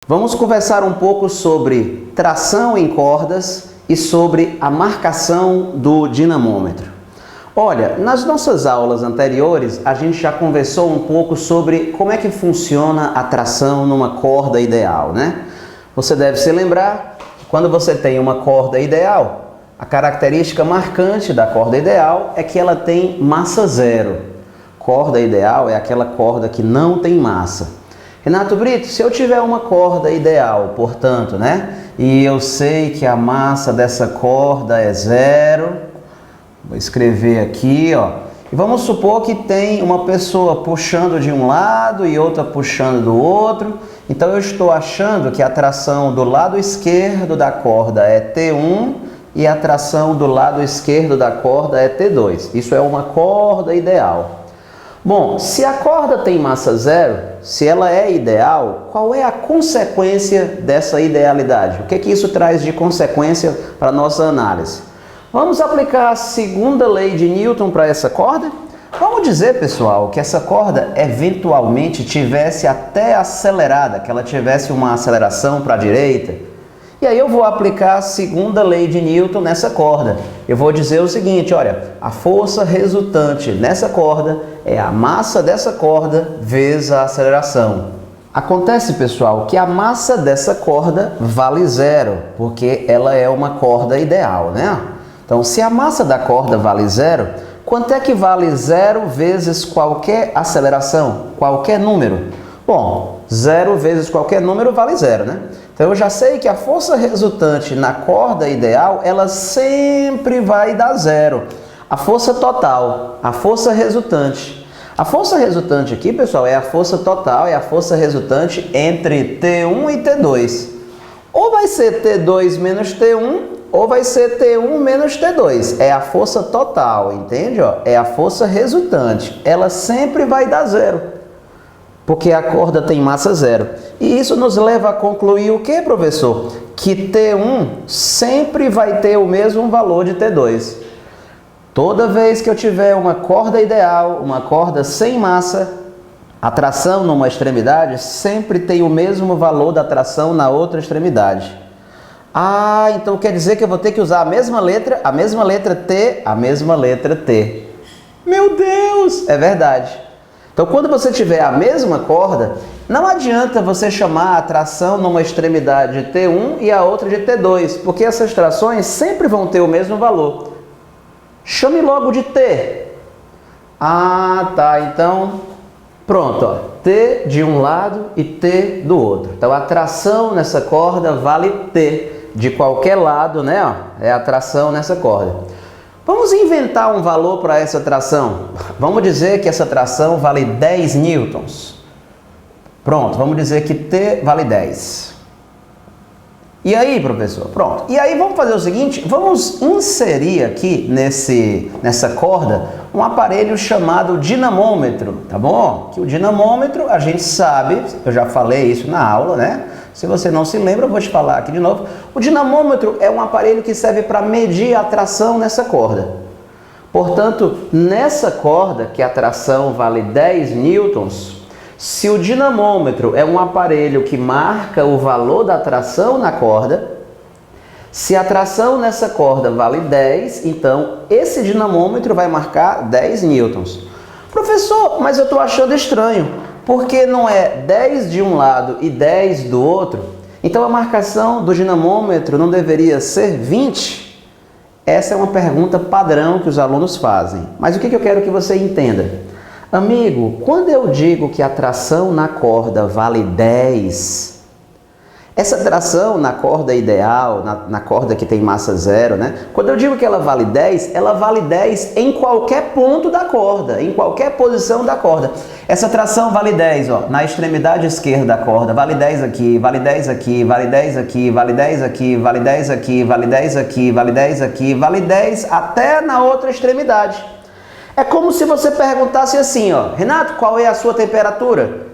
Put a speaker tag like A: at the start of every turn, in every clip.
A: Vamos conversar um pouco sobre tração em cordas e sobre a marcação do dinamômetro. Olha, nas nossas aulas anteriores, a gente já conversou um pouco sobre como é que funciona a tração numa corda ideal, né? Você deve se lembrar que quando você tem uma corda ideal, a característica marcante da corda ideal é que ela tem massa zero. Corda ideal é aquela corda que não tem massa. Renato Brito, se eu tiver uma corda ideal, portanto, né? E eu sei que a massa dessa corda é zero, vou escrever aqui, ó. E vamos supor que tem uma pessoa puxando de um lado e outra puxando do outro. Então eu estou achando que a tração do lado esquerdo da corda é T1 e a tração do lado esquerdo da corda é T2. Isso é uma corda ideal. Bom, se a corda tem massa zero, se ela é ideal, qual é a consequência dessa idealidade? O que isso traz de consequência para a nossa análise? Vamos aplicar a segunda lei de Newton para essa corda? Vamos dizer, pessoal, que essa corda eventualmente tivesse até acelerada, que ela tivesse uma aceleração para a direita. E aí eu vou aplicar a segunda lei de Newton nessa corda. Eu vou dizer o seguinte, olha, a força resultante nessa corda é a massa dessa corda vezes a aceleração. Acontece, pessoal, que a massa dessa corda vale zero, porque ela é uma corda ideal, né? Então, se a massa da corda vale zero, quanto é que vale zero vezes qualquer aceleração, qualquer número? Bom, zero vezes qualquer número vale zero, né? Então, eu já sei que a força resultante na corda ideal, ela sempre vai dar zero. A força total, a força resultante. A força resultante aqui, pessoal, é a força total, é a força resultante entre T1 e T2. Ou vai ser T2 menos T1, ou vai ser T1 menos T2. É a força total, entende? É a força resultante. Ela sempre vai dar zero, porque a corda tem massa zero. E isso nos leva a concluir o que, professor? Que T1 sempre vai ter o mesmo valor de T2. Toda vez que eu tiver uma corda ideal, uma corda sem massa, a tração numa extremidade sempre tem o mesmo valor da tração na outra extremidade. Ah, então quer dizer que eu vou ter que usar a mesma letra T, a mesma letra T. Meu Deus! É verdade. Então, quando você tiver a mesma corda, não adianta você chamar a tração numa extremidade de T1 e a outra de T2, porque essas trações sempre vão ter o mesmo valor. Chame logo de T. Ah, tá. Então, pronto, ó. T de um lado e T do outro. Então, a tração nessa corda vale T. De qualquer lado, né? Ó, é a tração nessa corda. Vamos inventar um valor para essa tração. Vamos dizer que essa tração vale 10 newtons. Pronto, vamos dizer que T vale 10. E aí, professor? Pronto. E aí vamos fazer o seguinte, vamos inserir aqui nessa corda um aparelho chamado dinamômetro, tá bom? Que o dinamômetro, a gente sabe, eu já falei isso na aula, né? Se você não se lembra, eu vou te falar aqui de novo. O dinamômetro é um aparelho que serve para medir a tração nessa corda. Portanto, nessa corda, que a tração vale 10 newtons, se o dinamômetro é um aparelho que marca o valor da tração na corda, se a tração nessa corda vale 10, então esse dinamômetro vai marcar 10 newtons. Professor, mas eu estou achando estranho. Porque não é 10 de um lado e 10 do outro? Então a marcação do dinamômetro não deveria ser 20? Essa é uma pergunta padrão que os alunos fazem. Mas o que eu quero que você entenda? Amigo, quando eu digo que a tração na corda vale 10, essa tração na corda ideal, na corda que tem massa zero, né? Quando eu digo que ela vale 10 em qualquer ponto da corda, em qualquer posição da corda. Essa tração vale 10, ó, na extremidade esquerda da corda, vale 10 aqui, vale 10 aqui, vale 10 aqui, vale 10 aqui, vale 10 aqui, vale 10 aqui, vale 10 aqui, vale 10 até na outra extremidade. É como se você perguntasse assim, ó, Renato, qual é a sua temperatura?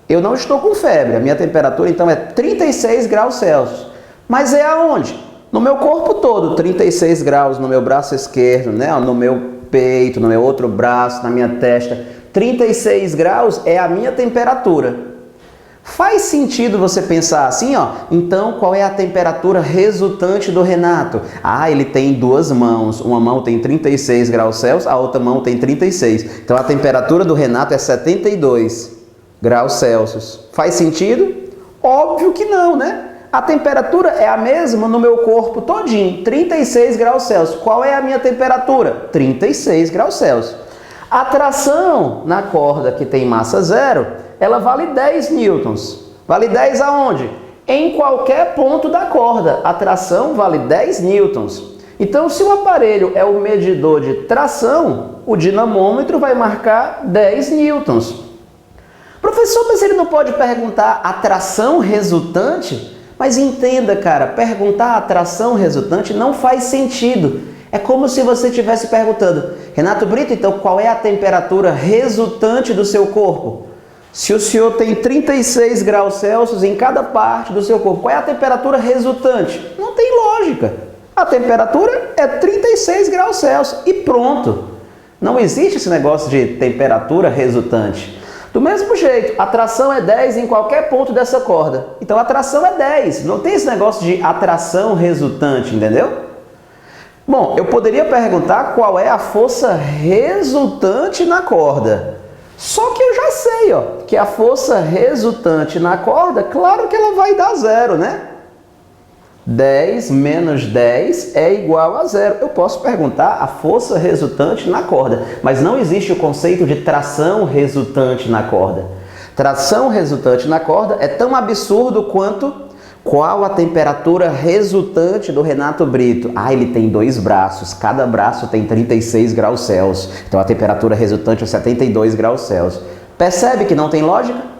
A: Eu não estou com febre, a minha temperatura então é 36 graus Celsius. Mas é aonde? No meu corpo todo, 36 graus no meu braço esquerdo, né? No meu peito, no meu outro braço, na minha testa. 36 graus é a minha temperatura. Faz sentido você pensar assim, ó, então qual é a temperatura resultante do Renato? Ah, ele tem duas mãos, uma mão tem 36 graus Celsius, a outra mão tem 36. Então a temperatura do Renato é 72 graus Celsius. Faz sentido? Óbvio que não, né? A temperatura é a mesma no meu corpo todinho, 36 graus Celsius. Qual é a minha temperatura? 36 graus Celsius. A tração na corda que tem massa zero, ela vale 10 newtons. Vale 10 aonde? Em qualquer ponto da corda. A tração vale 10 newtons. Então, se o aparelho é o medidor de tração, o dinamômetro vai marcar 10 newtons. Professor, mas ele não pode perguntar a tração resultante? Mas entenda, cara, perguntar a tração resultante não faz sentido. É como se você estivesse perguntando, Renato Brito, então qual é a temperatura resultante do seu corpo? Se o senhor tem 36 graus Celsius em cada parte do seu corpo, qual é a temperatura resultante? Não tem lógica. A temperatura é 36 graus Celsius e pronto. Não existe esse negócio de temperatura resultante. Do mesmo jeito, a tração é 10 em qualquer ponto dessa corda. Então a tração é 10. Não tem esse negócio de atração resultante, entendeu? Bom, eu poderia perguntar qual é a força resultante na corda. Só que eu já sei, ó, que a força resultante na corda, claro que ela vai dar zero, né? 10 menos 10 é igual a zero. Eu posso perguntar a força resultante na corda, mas não existe o conceito de tração resultante na corda. Tração resultante na corda é tão absurdo quanto qual a temperatura resultante do Renato Brito. Ah, ele tem 2 braços, cada braço tem 36 graus Celsius, então a temperatura resultante é 72 graus Celsius. Percebe que não tem lógica?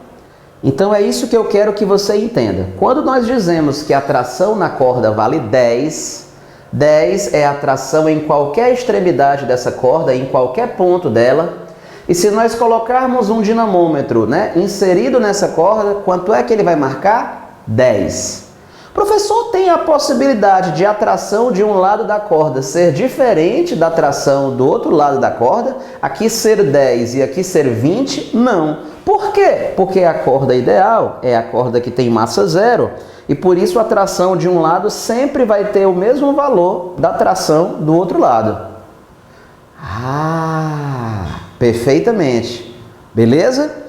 A: Então é isso que eu quero que você entenda. Quando nós dizemos que a tração na corda vale 10, 10 é a tração em qualquer extremidade dessa corda, em qualquer ponto dela. E se nós colocarmos um dinamômetro, né, inserido nessa corda, quanto é que ele vai marcar? 10. Professor, tem a possibilidade de a tração de um lado da corda ser diferente da tração do outro lado da corda? Aqui ser 10 e aqui ser 20? Não. Por quê? Porque a corda ideal é a corda que tem massa zero e por isso a tração de um lado sempre vai ter o mesmo valor da tração do outro lado. Ah, perfeitamente. Beleza?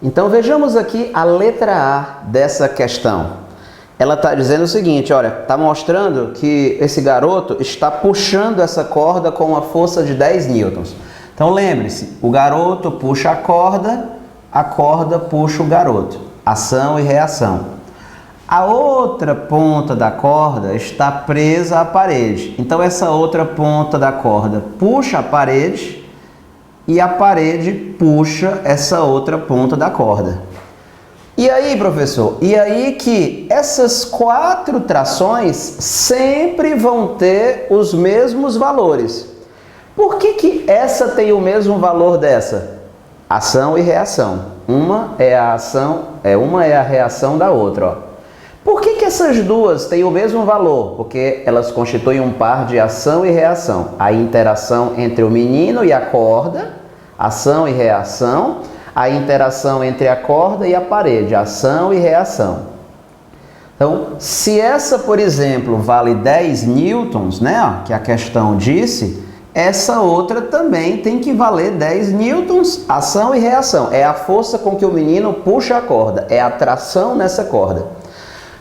A: Então vejamos aqui a letra A dessa questão. Ela está dizendo o seguinte, olha, está mostrando que esse garoto está puxando essa corda com uma força de 10 newtons. Então lembre-se, o garoto puxa a corda puxa o garoto. Ação e reação. A outra ponta da corda está presa à parede. Então essa outra ponta da corda puxa a parede e a parede puxa essa outra ponta da corda. E aí, professor? E aí que essas 4 trações sempre vão ter os mesmos valores. Por que essa tem o mesmo valor dessa? Ação e reação. Uma é a reação da outra, ó. Por que essas duas têm o mesmo valor? Porque elas constituem um par de ação e reação. A interação entre o menino e a corda, ação e reação. A interação entre a corda e a parede, ação e reação. Então, se essa, por exemplo, vale 10 newtons, né, ó, que a questão disse, essa outra também tem que valer 10 newtons, ação e reação. É a força com que o menino puxa a corda, é a tração nessa corda.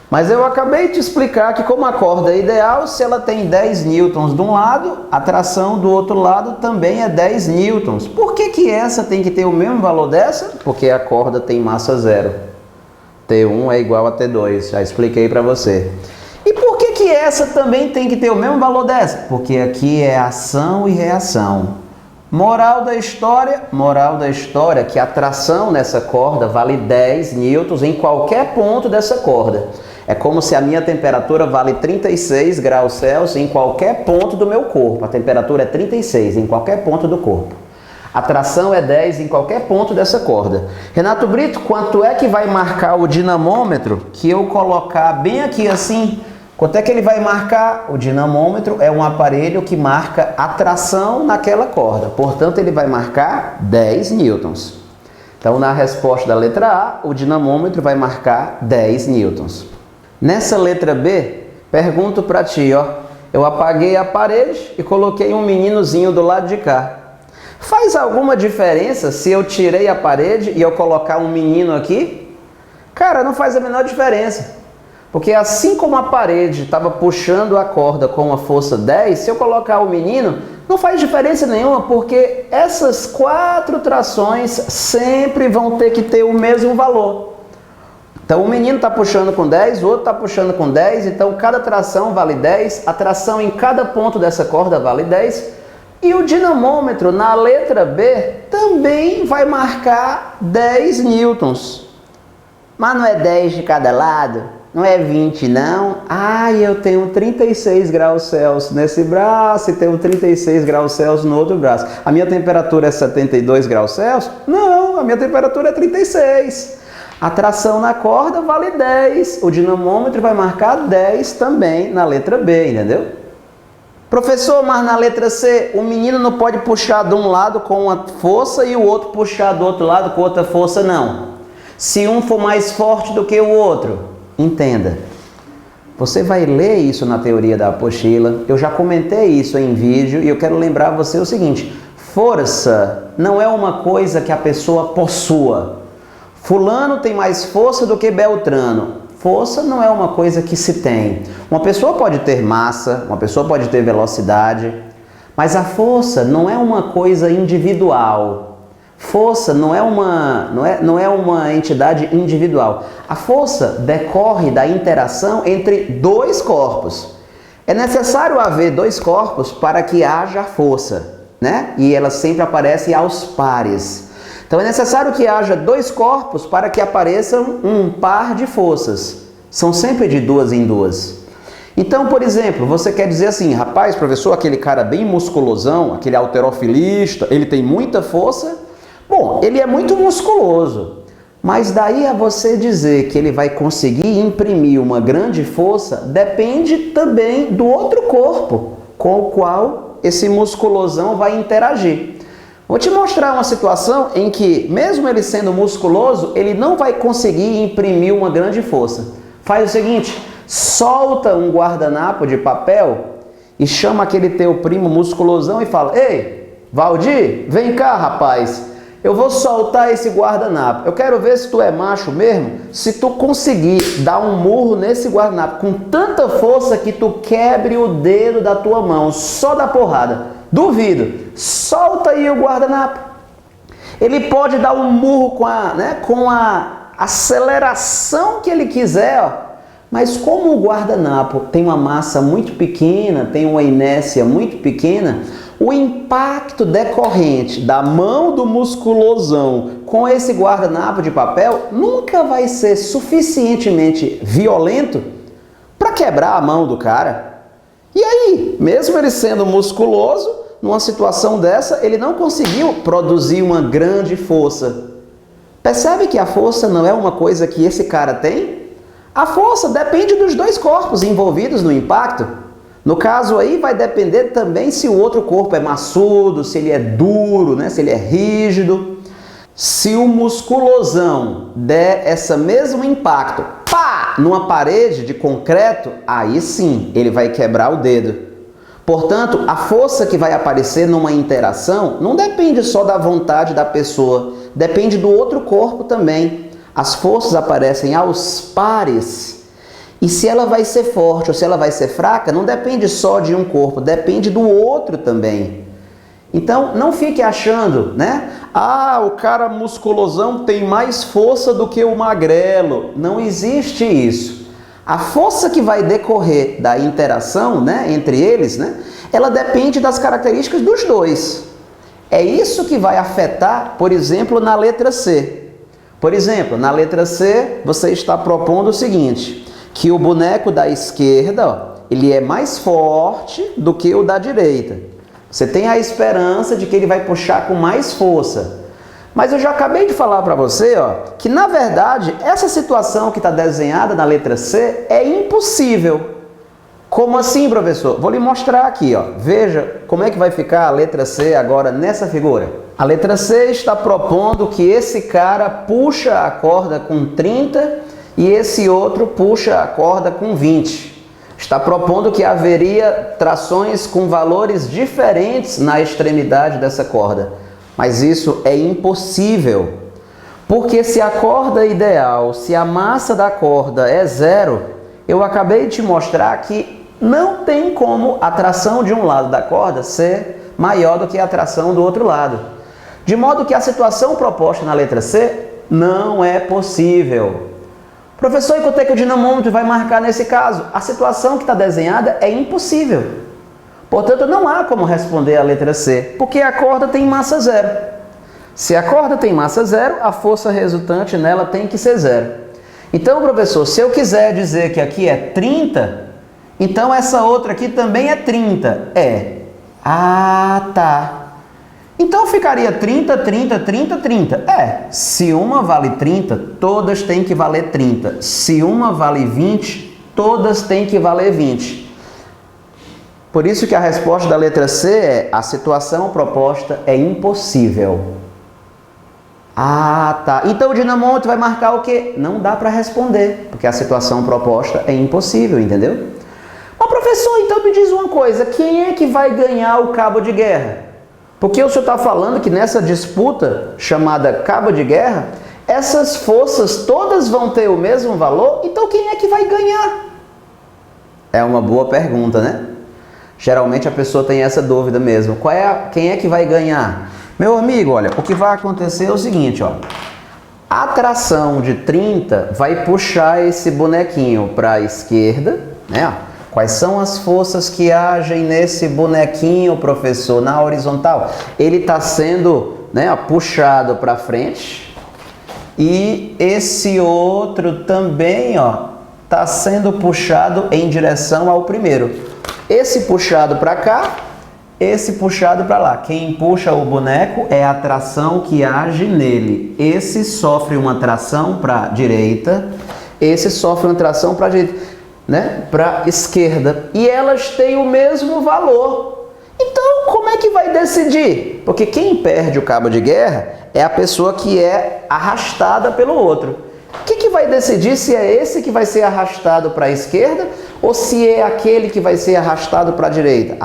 A: Mas eu acabei de explicar que como a corda é ideal, se ela tem 10 newtons de um lado, a tração do outro lado também é 10 newtons. Por que essa tem que ter o mesmo valor dessa? Porque a corda tem massa zero. T1 é igual a T2, já expliquei para você. E por que essa também tem que ter o mesmo valor dessa? Porque aqui é ação e reação. Moral da história que a tração nessa corda vale 10 newtons em qualquer ponto dessa corda. É como se a minha temperatura vale 36 graus Celsius em qualquer ponto do meu corpo. A temperatura é 36 em qualquer ponto do corpo. A tração é 10 em qualquer ponto dessa corda. Renato Brito, quanto é que vai marcar o dinamômetro que eu colocar bem aqui assim? Quanto é que ele vai marcar? O dinamômetro é um aparelho que marca a tração naquela corda. Portanto, ele vai marcar 10 newtons. Então, na resposta da letra A, o dinamômetro vai marcar 10 newtons. Nessa letra B, pergunto para ti, ó, eu apaguei a parede e coloquei um meninozinho do lado de cá. Faz alguma diferença se eu tirei a parede e eu colocar um menino aqui? Cara, não faz a menor diferença. Porque assim como a parede estava puxando a corda com a força 10, se eu colocar o menino, não faz diferença nenhuma, porque essas 4 trações sempre vão ter que ter o mesmo valor. Então o menino está puxando com 10, o outro está puxando com 10, então cada tração vale 10, a tração em cada ponto dessa corda vale 10, e o dinamômetro na letra B também vai marcar 10 newtons. Mas não é 10 de cada lado? Não é 20 não? Ah, eu tenho 36 graus Celsius nesse braço e tenho 36 graus Celsius no outro braço. A minha temperatura é 72 graus Celsius? Não, a minha temperatura é 36. A tração na corda vale 10. O dinamômetro vai marcar 10 também na letra B, entendeu? Professor, mas na letra C, o menino não pode puxar de um lado com uma força e o outro puxar do outro lado com outra força, não. Se um for mais forte do que o outro, entenda. Você vai ler isso na teoria da apostila. Eu já comentei isso em vídeo e eu quero lembrar você o seguinte: força não é uma coisa que a pessoa possua. Fulano tem mais força do que Beltrano. Força não é uma coisa que se tem. Uma pessoa pode ter massa, uma pessoa pode ter velocidade, mas a força não é uma coisa individual. Força não é uma entidade individual. A força decorre da interação entre dois corpos. É necessário haver dois corpos para que haja força, né? E ela sempre aparece aos pares. Então é necessário que haja dois corpos para que apareçam um par de forças. São sempre de duas em duas. Então, por exemplo, você quer dizer assim, rapaz, professor, aquele cara bem musculosão, aquele halterofilista, ele tem muita força? Bom, ele é muito musculoso, mas daí a você dizer que ele vai conseguir imprimir uma grande força, depende também do outro corpo com o qual esse musculosão vai interagir. Vou te mostrar uma situação em que, mesmo ele sendo musculoso, ele não vai conseguir imprimir uma grande força. Faz o seguinte, solta um guardanapo de papel e chama aquele teu primo musculosão e fala: ei, Valdir, vem cá, rapaz, eu vou soltar esse guardanapo. Eu quero ver se tu é macho mesmo, se tu conseguir dar um murro nesse guardanapo com tanta força que tu quebre o dedo da tua mão, só da porrada. Duvido. Solta aí o guardanapo. Ele pode dar um murro com a aceleração que ele quiser, ó. Mas como o guardanapo tem uma massa muito pequena, tem uma inércia muito pequena, o impacto decorrente da mão do musculosão com esse guardanapo de papel nunca vai ser suficientemente violento para quebrar a mão do cara. E aí, mesmo ele sendo musculoso, numa situação dessa, ele não conseguiu produzir uma grande força. Percebe que a força não é uma coisa que esse cara tem? A força depende dos dois corpos envolvidos no impacto. No caso aí, vai depender também se o outro corpo é maçudo, se ele é duro, né? Se ele é rígido. Se o musculosão der esse mesmo impacto, pá, numa parede de concreto, aí sim, ele vai quebrar o dedo. Portanto, a força que vai aparecer numa interação não depende só da vontade da pessoa, depende do outro corpo também. As forças aparecem aos pares. E se ela vai ser forte ou se ela vai ser fraca, não depende só de um corpo, depende do outro também. Então, não fique achando, né? Ah, o cara musculosão tem mais força do que o magrelo. Não existe isso. A força que vai decorrer da interação, né, entre eles, né, ela depende das características dos dois. É isso que vai afetar, por exemplo, na letra C. Por exemplo, na letra C, você está propondo o seguinte, que o boneco da esquerda, ó, ele é mais forte do que o da direita. Você tem a esperança de que ele vai puxar com mais força. Mas eu já acabei de falar para você, ó, que na verdade essa situação que está desenhada na letra C é impossível. Como assim, professor? Vou lhe mostrar aqui, ó. Veja como é que vai ficar a letra C agora nessa figura. A letra C está propondo que esse cara puxa a corda com 30 e esse outro puxa a corda com 20. Está propondo que haveria trações com valores diferentes na extremidade dessa corda. Mas isso é impossível. Porque se a corda ideal, se a massa da corda é zero, eu acabei de te mostrar que não tem como a tração de um lado da corda ser maior do que a tração do outro lado. De modo que a situação proposta na letra C não é possível. Professor, e quanto é que o dinamômetro vai marcar nesse caso? A situação que está desenhada é impossível. Portanto, não há como responder a letra C, porque a corda tem massa zero. Se a corda tem massa zero, a força resultante nela tem que ser zero. Então, professor, se eu quiser dizer que aqui é 30, então essa outra aqui também é 30. Ah, tá. Então ficaria 30, 30, 30, 30. Se uma vale 30, todas têm que valer 30. Se uma vale 20, todas têm que valer 20. Por isso que a resposta da letra C é: a situação proposta é impossível. Ah, tá. Então o dinamômetro vai marcar o quê? Não dá para responder, porque a situação proposta é impossível, entendeu? Mas professor, então me diz uma coisa, quem é que vai ganhar o cabo de guerra? Porque o senhor está falando que nessa disputa chamada cabo de guerra, essas forças todas vão ter o mesmo valor, então quem é que vai ganhar? É uma boa pergunta, né? Geralmente a pessoa tem essa dúvida mesmo. Quem é que vai ganhar? Meu amigo, olha, o que vai acontecer é o seguinte, ó. A tração de 30 vai puxar esse bonequinho para a esquerda, né? Quais são as forças que agem nesse bonequinho, professor, na horizontal? Ele está sendo, né, puxado para frente e esse outro também, ó, está sendo puxado em direção ao primeiro. Esse puxado para cá, esse puxado para lá. Quem puxa o boneco é a tração que age nele. Esse sofre uma tração para a direita, esse sofre uma tração para a direita. Né, para a esquerda, e elas têm o mesmo valor. Então, como é que vai decidir? Porque quem perde o cabo de guerra é a pessoa que é arrastada pelo outro. O que vai decidir se é esse que vai ser arrastado para a esquerda ou se é aquele que vai ser arrastado para a direita?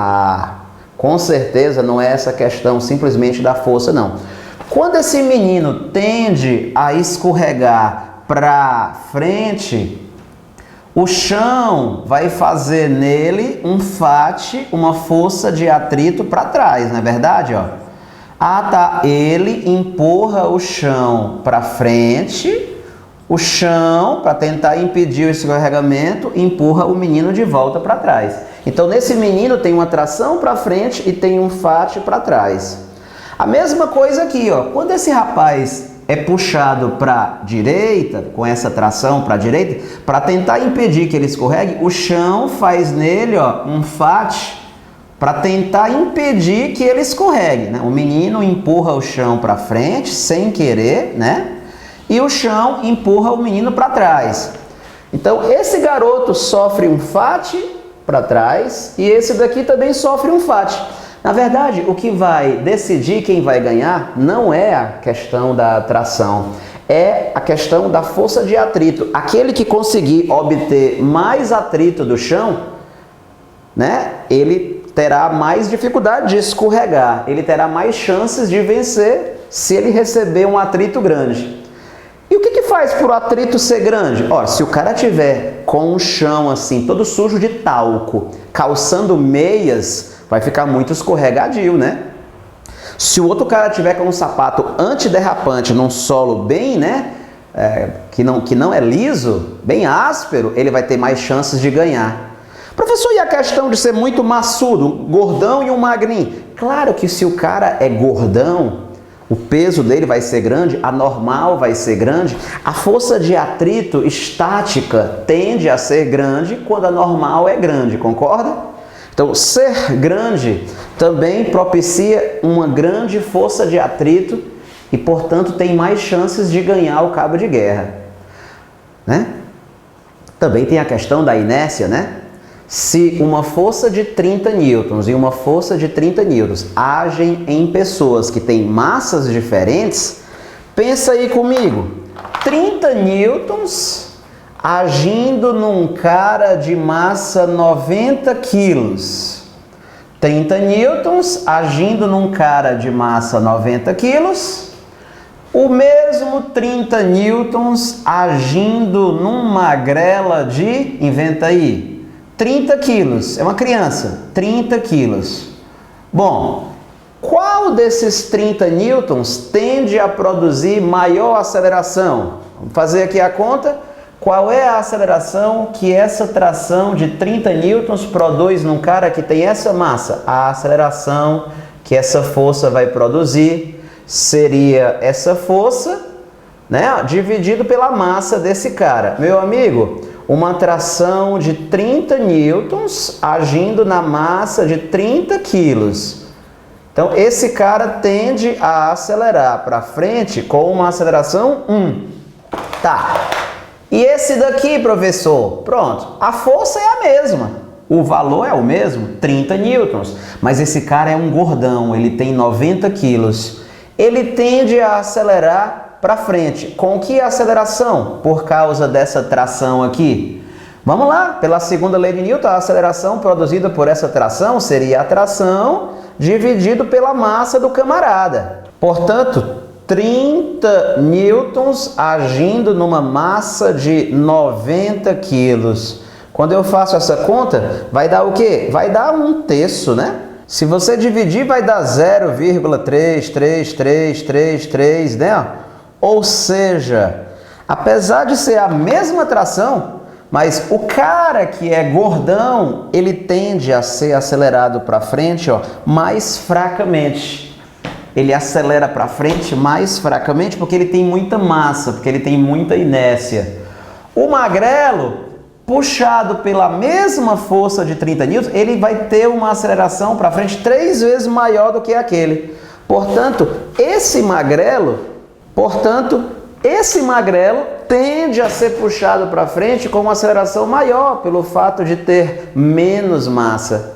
A: Com certeza não é essa questão simplesmente da força, não. Quando esse menino tende a escorregar para frente, o chão vai fazer nele um fate, uma força de atrito para trás, não é verdade? Ó? Tá. Ele empurra o chão para frente, o chão, para tentar impedir o escorregamento, empurra o menino de volta para trás. Então, nesse menino tem uma tração para frente e tem um fate para trás. A mesma coisa aqui, ó. Quando esse rapaz é puxado para a direita, com essa tração para a direita, para tentar impedir que ele escorregue, o chão faz nele, ó, um fate para tentar impedir que ele escorregue, né? O menino empurra o chão para frente sem querer, né? E o chão empurra o menino para trás. Então esse garoto sofre um fate para trás e esse daqui também sofre um fate. Na verdade, o que vai decidir quem vai ganhar não é a questão da tração, é a questão da força de atrito. Aquele que conseguir obter mais atrito do chão, né, ele terá mais dificuldade de escorregar, ele terá mais chances de vencer se ele receber um atrito grande. E o que faz para o atrito ser grande? Ó, se o cara tiver com o chão assim, todo sujo de talco, calçando meias, vai ficar muito escorregadio, né? Se o outro cara tiver com um sapato antiderrapante num solo bem, né, que não é liso, bem áspero, ele vai ter mais chances de ganhar. Professor, e a questão de ser muito maçudo, um gordão e um magrinho? Claro que se o cara é gordão, o peso dele vai ser grande, a normal vai ser grande, a força de atrito estática tende a ser grande quando a normal é grande, concorda? Então, ser grande também propicia uma grande força de atrito e, portanto, tem mais chances de ganhar o cabo de guerra, né? Também tem a questão da inércia, né? Se uma força de 30 newtons e uma força de 30 newtons agem em pessoas que têm massas diferentes, pensa aí comigo, 30 newtons agindo num cara de massa 90 quilos. 30 newtons agindo num cara de massa 90 quilos. O mesmo 30 newtons agindo num magrela de, inventa aí, 30 quilos. É uma criança, 30 quilos. Bom, qual desses 30 newtons tende a produzir maior aceleração? Vamos fazer aqui a conta. Qual é a aceleração que essa tração de 30 newtons produz num cara que tem essa massa? A aceleração que essa força vai produzir seria essa força, né, dividido pela massa desse cara. Meu amigo, uma tração de 30 newtons agindo na massa de 30 quilos. Então, esse cara tende a acelerar para frente com uma aceleração 1. Tá. E esse daqui, professor? Pronto. A força é a mesma. O valor é o mesmo, 30 newtons. Mas esse cara é um gordão, ele tem 90 quilos. Ele tende a acelerar para frente. Com que aceleração? Por causa dessa tração aqui. Vamos lá, pela segunda lei de Newton, a aceleração produzida por essa tração seria a tração dividido pela massa do camarada. Portanto, 30 newtons agindo numa massa de 90 quilos. Quando eu faço essa conta, vai dar o quê? Vai dar 1/3, né? Se você dividir, vai dar 0,33333, né? Ou seja, apesar de ser a mesma tração, mas o cara que é gordão, ele tende a ser acelerado para frente, ó, mais fracamente. Ele acelera para frente mais fracamente porque ele tem muita massa, porque ele tem muita inércia. O magrelo, puxado pela mesma força de 30 newtons, ele vai ter uma aceleração para frente 3 vezes maior do que aquele. Portanto, esse magrelo tende a ser puxado para frente com uma aceleração maior pelo fato de ter menos massa.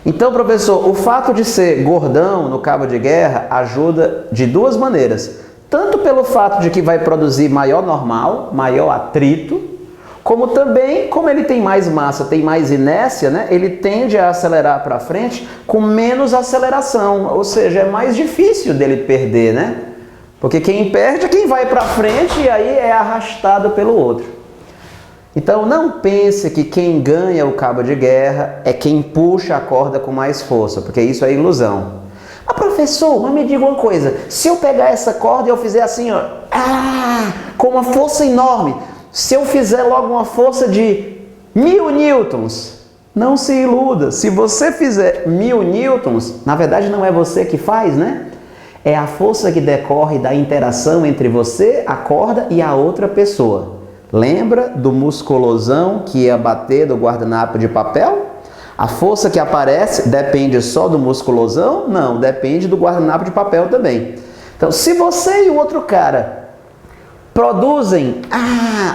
A: Então, professor, o fato de ser gordão no cabo de guerra ajuda de duas maneiras. Tanto pelo fato de que vai produzir maior normal, maior atrito, como também, como ele tem mais massa, tem mais inércia, né? Ele tende a acelerar para frente com menos aceleração, ou seja, é mais difícil dele perder, né? Porque quem perde é quem vai para frente e aí é arrastado pelo outro. Então, não pense que quem ganha o cabo de guerra é quem puxa a corda com mais força, porque isso é ilusão. Ah, professor, mas me diga uma coisa, se eu pegar essa corda e eu fizer assim, ó, com uma força enorme, se eu fizer logo uma força de 1000 newtons, não se iluda. Se você fizer 1000 newtons, na verdade não é você que faz, né? É a força que decorre da interação entre você, a corda e a outra pessoa. Lembra do musculosão que ia bater do guardanapo de papel? A força que aparece depende só do musculosão? Não, depende do guardanapo de papel também. Então, se você e o outro cara produzem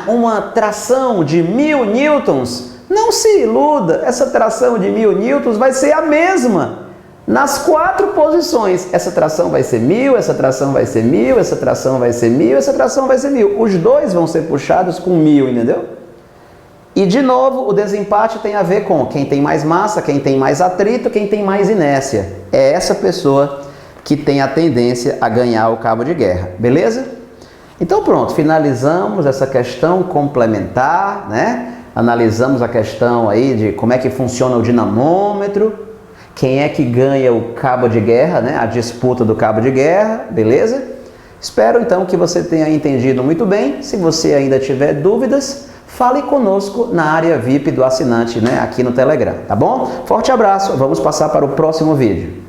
A: uma tração de 1000 newtons, não se iluda, essa tração de 1000 newtons vai ser a mesma nas 4 posições. Essa tração vai ser 1000, essa tração vai ser 1000, essa tração vai ser 1000, essa tração vai ser 1000. Os dois vão ser puxados com 1000, entendeu? E de novo, o desempate tem a ver com quem tem mais massa, quem tem mais atrito, quem tem mais inércia. É essa pessoa que tem a tendência a ganhar o cabo de guerra, beleza? Então pronto, finalizamos essa questão complementar, né? Analisamos a questão aí de como é que funciona o dinamômetro, quem é que ganha o cabo de guerra, né? A disputa do cabo de guerra, beleza? Espero então que você tenha entendido muito bem. Se você ainda tiver dúvidas, fale conosco na área VIP do assinante, né? Aqui no Telegram, tá bom? Forte abraço, vamos passar para o próximo vídeo.